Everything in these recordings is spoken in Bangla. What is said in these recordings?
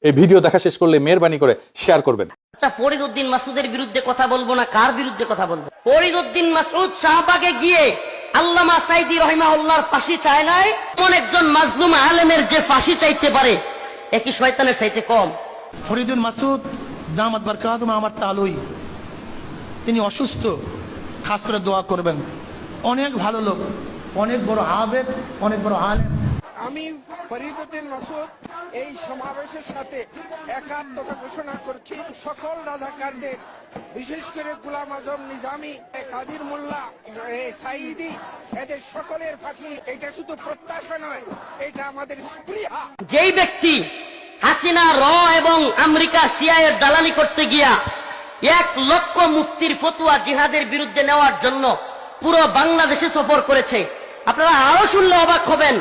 এই ভিডিও দেখা শেষ করলে মেহেরবানি করে শেয়ার করবেন। আচ্ছা, ফরিদ উদ্দিন মাসুদের বিরুদ্ধে কথা বলবো না কার বিরুদ্ধে কথা বলবো? ফরিদ উদ্দিন মাসুদ শাহবাগে গিয়ে আল্লামা সাইদি রহিমাহুল্লাহর ফাঁসি চায় নাই। কোন একজন মাজলুম আলেমের যে ফাঁসি চাইতে পারে একই শয়তানের চাইতে কম? ফরিদুল মাসুদ দামাত বারকাতুহু আমার তালুই, তিনি অসুস্থ, খাস করে দোয়া করবেন। অনেক ভালো লোক, অনেক বড় আবেদ, অনেক বড় আলেম। আমি ফরিদ উদ্দিন মাসুদ এই সমাবেশের সাথে একাত্মতা ঘোষণা করছি। সকল রাজাকারদের, বিশেষ করে গোলাম আজম নিজামী, কাদির মোল্লা, সাইদি, এদের সকলের ফাঁসি। এটা শুধু প্রত্যাশা নয়, এটা আমাদের স্পৃহা। যেই ব্যক্তি হাসিনা র এবং আমেরিকা সিআইএর দালালি করতে গিয়া 1 লক্ষ মুফতির ফতুয়া জিহাদের বিরুদ্ধে নেওয়ার জন্য পুরো বাংলাদেশে সফর করেছে, আপনারা আরো শুনলে অবাক হবেন।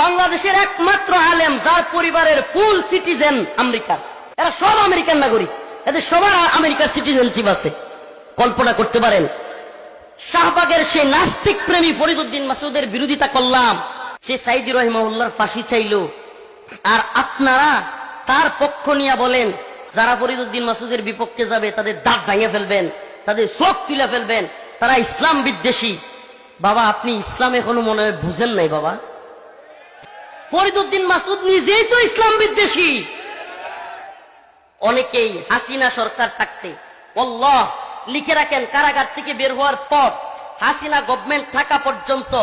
বাংলাদেশের একমাত্র আলেম যার পরিবারের ফুল সিটিজেন আমেরিকার, এরা সব আমেরিকান নাগরিক, এদের সবার আমেরিকার সিটিজেনশিপ আছে। কল্পনা করতে পারেন? শাহবাগের সেই নাস্তিক প্রেমী ফরিদ উদ্দিন মাসুদের বিরোধিতা করলাম, সে সাইদি রহিমাহুল্লাহর ফাঁসি চাইল, আর আপনারা তার পক্ষ নিয়ে বলেন যারা ফরিদ উদ্দিন মাসুদের বিপক্ষে যাবে তাদের দাঁত ভেঙে ফেলবেন, তাদের চোখ তুলে ফেলবেন, তারা ইসলাম বিদ্বেষী। বাবা, আপনি ইসলাম এখনো মনে হয় বুঝেন নাই বাবা। ফরিদ উদ্দিন মাসুদ নিজেই তো ইসলাম বিদ্বেষী। অনেকেই হাসিনা সরকার থাকতে, আল্লাহ লিখে রাখেন, কারাগার থেকে বের হওয়ার পর হাসিনা গভর্নমেন্ট থাকা পর্যন্ত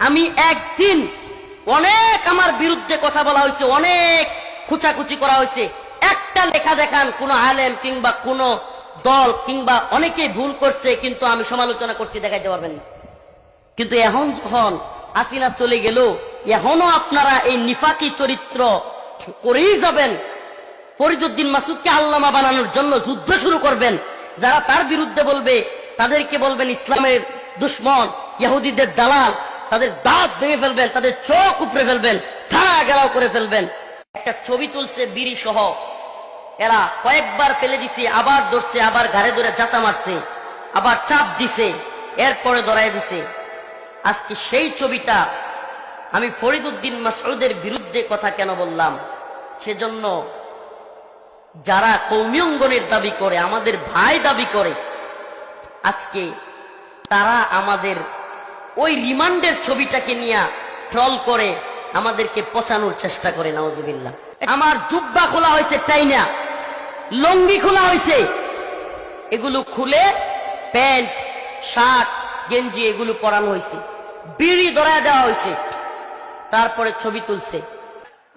আমি একদিন অনেক আমার বিরুদ্ধে কথা বলা হয়েছে, অনেক খুচাখুচি করা হয়েছে, একটা লেখা দেখান কোন আলেম কিংবা কোন দল কিংবা অনেকেই ভুল করছে কিন্তু আমি সমালোচনা করছি, দেখাইতে পারবেন না। কিন্তু এখন যখন হাসিনা চলে গেল, এখনো আপনারা এই নিফাকি চরিত্র করেই যাবেন। ফরিদ উদ্দিন মাসুদকে আল্লামা বানানোর জন্য যুদ্ধ শুরু করবেন। যারা তার বিরুদ্ধে বলবে তাদেরকে বলবেন ইসলামের দুশ্মন, ইহুদিদের দালাল, তাদের দাঁত ভেঙে ফেলবেন, তাদের চোখ উপড়ে ফেলবেন, থানা ঘেরাও করে ফেলবেন। একটা ছবি তুলছে বিড়ি সহ, এরা কয়েকবার ফেলে দিছে, আবার ধরছে, আবার ঘাড়ে ধরে জাতা মারছে, আবার চাপ দিছে, এরপরে ধরাই দিছে। আজকে সেই ছবিটা আমি ফরিদ উদ্দিন মাসউদের বিরুদ্ধে কথা কেন বললাম? সেজন্য যারা কওমি অঙ্গনের দাবি করে, আমাদের ভাই দাবি করে, আজকে তারা আমাদের ওই রিমান্ডের ছবিটাকে নিয়ে ট্রল করে আমাদেরকে পচানোর চেষ্টা করে। নাউজুবিল্লাহ। আমার জুব্বা খোলা হয়েছে টাইনা, লঙ্গি খোলা হয়েছে, এগুলো খুলে প্যান্ট, শার্ট, গেঞ্জি এগুলো পরানো হয়েছে, বিড়ি ধরায় দেওয়া হয়েছে, তারপরে ছবি তুলছে।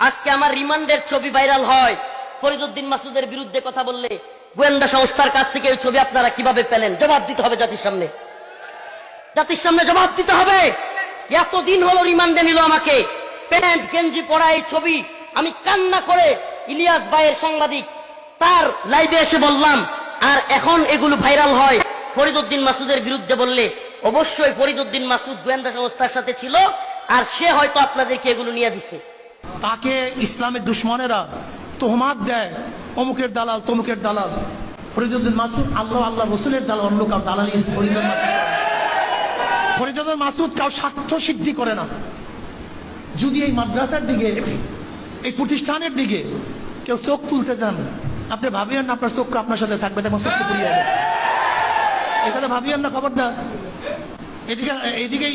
আজকে আমার রিমান্ডের ছবি ভাইরাল হয়, ফরিদ উদ্দিন মাসুদের বিরুদ্ধে কথা বললে গোয়েন্দা সংস্থার কাছ থেকে ওই ছবি আপনারা কিভাবে পেলেন? জবাব দিতে হবে জাতির সামনে, জাতির সামনে জবাব দিতে হবে। এতদিন হলো রিমান্ডে নিল আমাকে, প্যান্ট গেঞ্জি পরা এই ছবি আমি কান্না করে ইলিয়াস ভাইয়ের সাংবাদিক তার লাইভে এসে বললাম, আর এখন এগুলো ভাইরাল হয়। ফরিদ উদ্দিন মাসুদের বিরুদ্ধে বললে অবশ্যই ফরিদ উদ্দিন মাসুদ গোয়েন্দা সংস্থার সাথে ছিল, আর সে হয়তো আপনাদেরকে এগুলো নিয়ে দিছে। তাকে ইসলামের দুশ্মনেরা তোহমাত দেয়, অমুকের দালাল, তমুকের দালাল। ফরিদ উদ্দিন মাসুদ আল্লাহ আল্লাহ রসুলের দালাল, অন্য কাউ দালালি ফরিদ উদ্দিন মাসুদ কাউ স্বার্থ সিদ্ধি করে না। যদি এই মাদ্রাসার দিকে, এই প্রতিষ্ঠানের দিকে কেউ চোখ তুলতে চান, আপনি ভাবিয়েন না আপনার চোখ আপনার সাথে থাকবে, তেমন চোখ পুড়িয়ে যাবে। এখানে ভাবিয়েন না, খবরদার এদিকে এইদিকে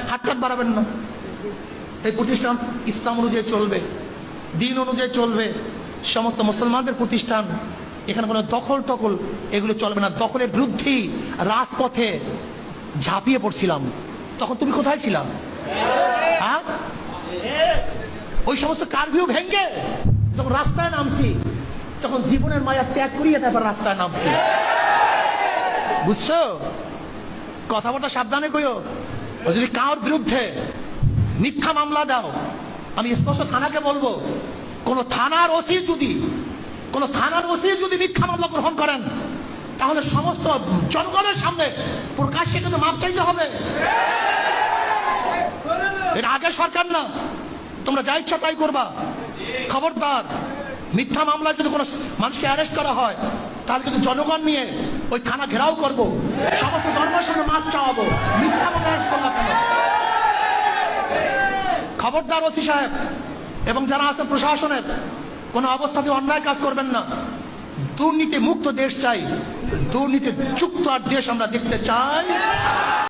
হাত বাড়াবেন না। এই প্রতিষ্ঠান ইসলাম অনুযায়ী চলবে, দিন অনুযায়ী চলবে, সমস্ত মুসলমানদের প্রতিষ্ঠান। এখানে কোনো দখল টকল এগুলো চলবে না। দখলের বিরুদ্ধেই রাজপথে ঝাঁপিয়ে পড়ছিলাম, তখন তুমি কোথায় ছিলাম? হ্যাঁ, ওই সমস্ত কারভিউ ভেঙ্গে যখন রাস্তায় নামছি, তখন জীবনের মায়া ত্যাগ করিয়ে তারপর রাস্তায় নামছি। বুঝছো? কথাবার্তা সাবধানে কইও। যদি কারোর বিরুদ্ধে মিথ্যা মামলা দাও, আমি স্পষ্ট থানাকে বলবো, কোন থানার ওসি যদি মিথ্যা মামলা গ্রহণ করেন, তাহলে সমস্ত জনগণের সামনে প্রকাশ্যে কিন্তু মাপ চাইতে হবে। এটা আগে সরকার না, তোমরা যা ইচ্ছা তাই করবা। খবরদার, মিথ্যা মামলায় যদি কোনো মানুষকে অ্যারেস্ট করা হয়, তাহলে কিন্তু জনগণ নিয়ে ওই থানা ঘেরাও করবো, সমস্ত জনগণের সামনে মাপ চাওয়াবো। মিথ্যা মামলা অ্যারেস্ট করবা কেন? খবরদার ওসি সাহেব এবং যারা আছেন প্রশাসনের, কোনো অবস্থাতে অন্যায় কাজ করবেন না। দুর্নীতি মুক্ত দেশ চাই, দুর্নীতি যুক্ত আর দেশ আমরা দেখতে চাই।